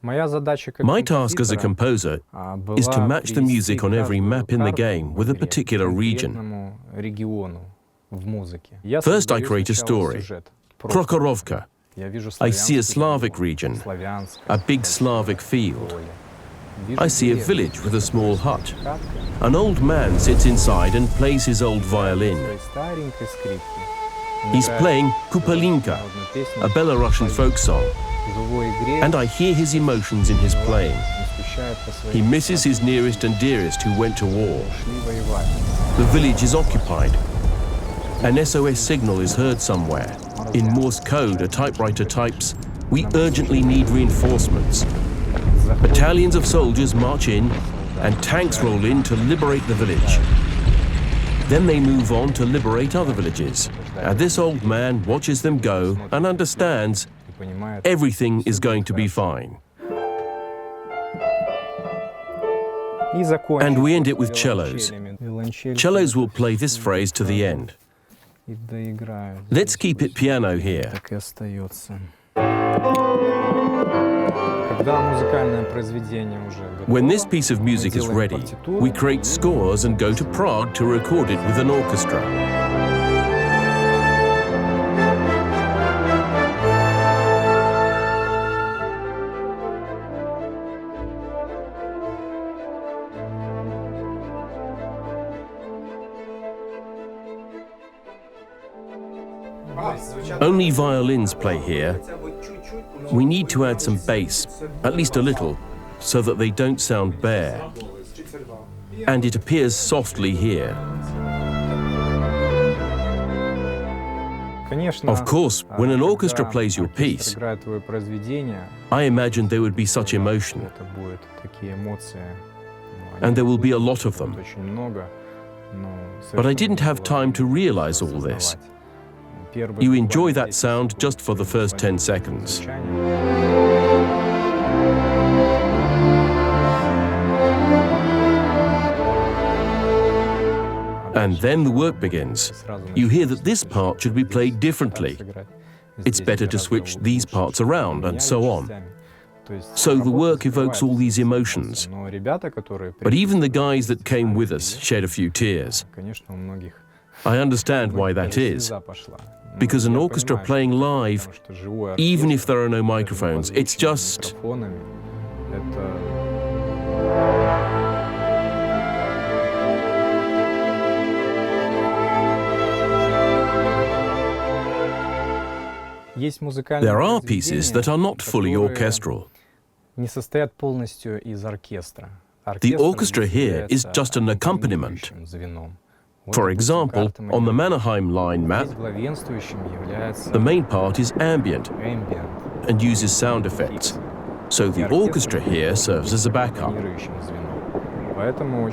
My task as a composer is to match the music on every map in the game with a particular region. First, I create a story. Prokhorovka. I see a Slavic region, a big Slavic field. I see a village with a small hut. An old man sits inside and plays his old violin. He's playing Kupalinka, a Belarusian folk song. And I hear his emotions in his playing. He misses his nearest and dearest who went to war. The village is occupied. An SOS signal is heard somewhere. In Morse code, a typewriter types, "We urgently need reinforcements." Battalions of soldiers march in, and tanks roll in to liberate the village. Then they move on to liberate other villages. And this old man watches them go and understands everything is going to be fine. And we end it with cellos. Cellos will play this phrase to the end. Let's keep it piano here. When this piece of music is ready, we create scores and go to Prague to record it with an orchestra. Only violins play here. We need to add some bass, at least a little, so that they don't sound bare. And it appears softly here. Of course, when an orchestra plays your piece, I imagined there would be such emotion. And there will be a lot of them. But I didn't have time to realize all this. You enjoy that sound just for the first 10 seconds. And then the work begins. You hear that this part should be played differently. It's better to switch these parts around, and so on. So the work evokes all these emotions. But even the guys that came with us shed a few tears. I understand why that is. Because an orchestra playing live, even if there are no microphones, it's just... There are pieces that are not fully orchestral. The orchestra here is just an accompaniment. For example, on the Mannerheim line map, the main part is ambient and uses sound effects. So the orchestra here serves as a backup.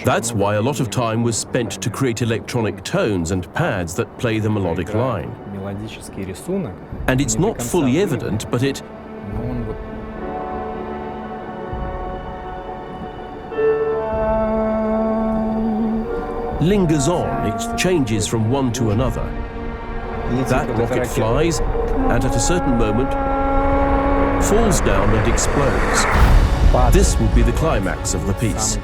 That's why a lot of time was spent to create electronic tones and pads that play the melodic line. And it's not fully evident, but it lingers on, it changes from one to another. That rocket flies, and at a certain moment, falls down and explodes. This will be the climax of the piece.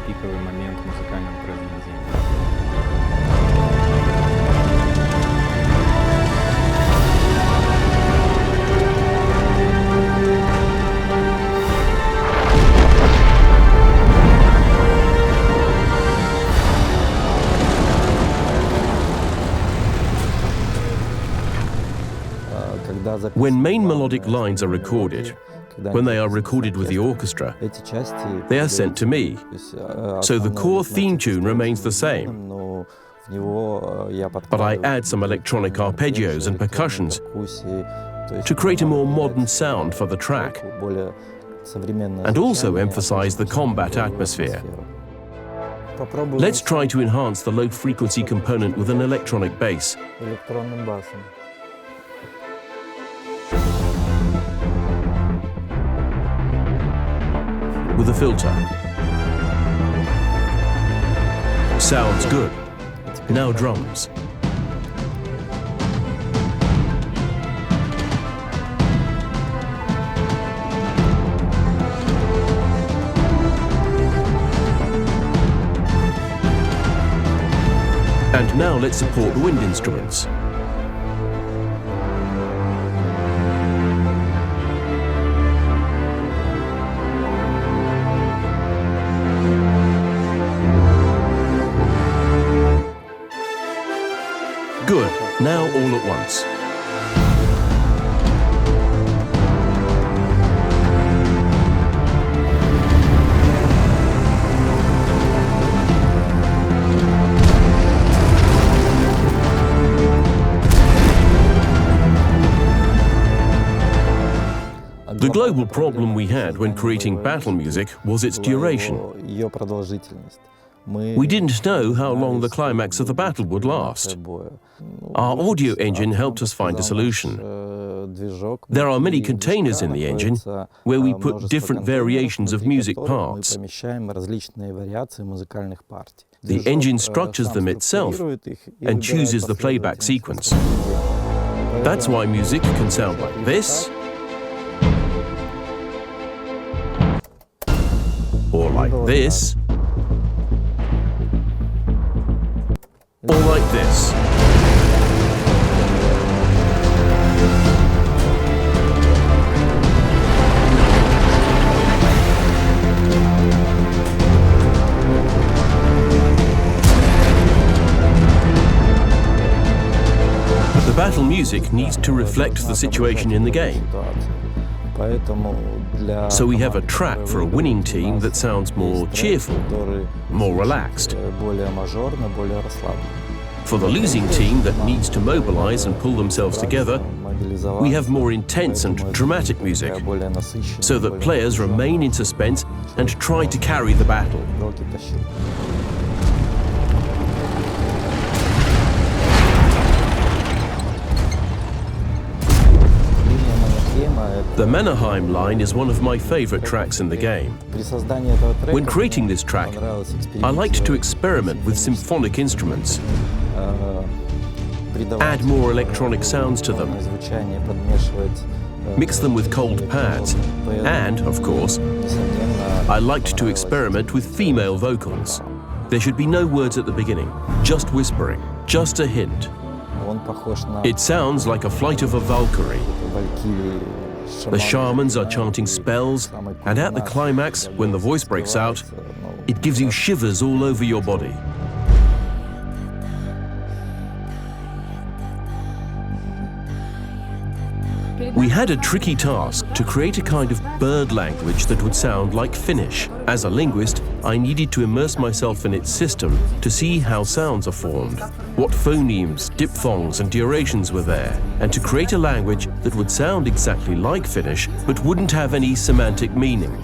When main melodic lines are recorded, when they are recorded with the orchestra, they are sent to me. So the core theme tune remains the same. But I add some electronic arpeggios and percussions to create a more modern sound for the track, and also emphasize the combat atmosphere. Let's try to enhance the low-frequency component with an electronic bass. With a filter. Sounds good. Now drums. And now let's support the wind instruments. Good, now all at once. The global problem we had when creating battle music was its duration. We didn't know how long the climax of the battle would last. Our audio engine helped us find a solution. There are many containers in the engine where we put different variations of music parts. The engine structures them itself and chooses the playback sequence. That's why music can sound like this, or like this, or like this. The battle music needs to reflect the situation in the game. So we have a track for a winning team that sounds more cheerful, more relaxed. For the losing team that needs to mobilize and pull themselves together, we have more intense and dramatic music, so that players remain in suspense and try to carry the battle. The Mannerheim line is one of my favorite tracks in the game. When creating this track, I liked to experiment with symphonic instruments, add more electronic sounds to them, mix them with cold pads, and, of course, I liked to experiment with female vocals. There should be no words at the beginning, just whispering, just a hint. It sounds like a flight of a Valkyrie. The shamans are chanting spells, and at the climax, when the voice breaks out, it gives you shivers all over your body. We had a tricky task to create a kind of bird language that would sound like Finnish. As a linguist, I needed to immerse myself in its system to see how sounds are formed, what phonemes, diphthongs and durations were there, and to create a language that would sound exactly like Finnish but wouldn't have any semantic meaning.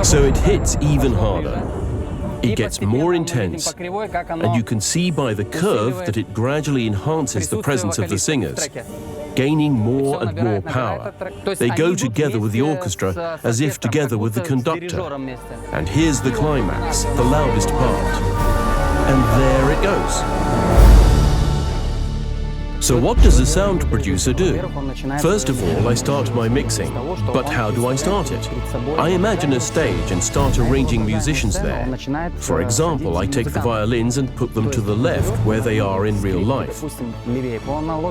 So it hits even harder. It gets more intense, and you can see by the curve that it gradually enhances the presence of the singers, gaining more and more power. They go together with the orchestra as if together with the conductor. And here's the climax, the loudest part. And there it goes. So what does a sound producer do? First of all, I start my mixing. But how do I start it? I imagine a stage and start arranging musicians there. For example, I take the violins and put them to the left where they are in real life.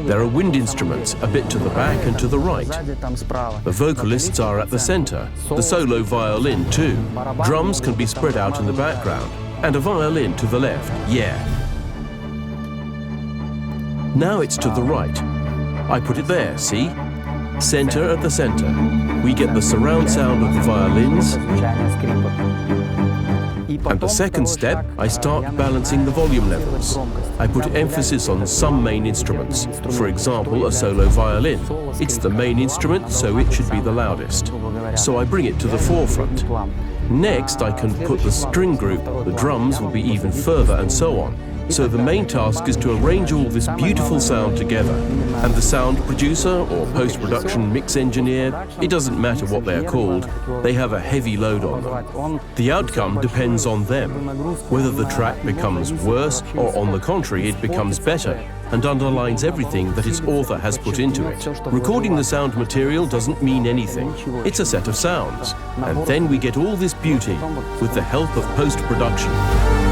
There are wind instruments a bit to the back and to the right. The vocalists are at the center, the solo violin too. Drums can be spread out in the background, and a violin to the left, yeah. Now it's to the right. I put it there, see? Center at the center. We get the surround sound of the violins. And the second step, I start balancing the volume levels. I put emphasis on some main instruments. For example, a solo violin. It's the main instrument, so it should be the loudest. So I bring it to the forefront. Next, I can put the string group, the drums will be even further, and so on. So the main task is to arrange all this beautiful sound together. And the sound producer or post-production mix engineer, it doesn't matter what they are called, they have a heavy load on them. The outcome depends on them, whether the track becomes worse or on the contrary it becomes better and underlines everything that its author has put into it. Recording the sound material doesn't mean anything. It's a set of sounds. And then we get all this beauty with the help of post-production.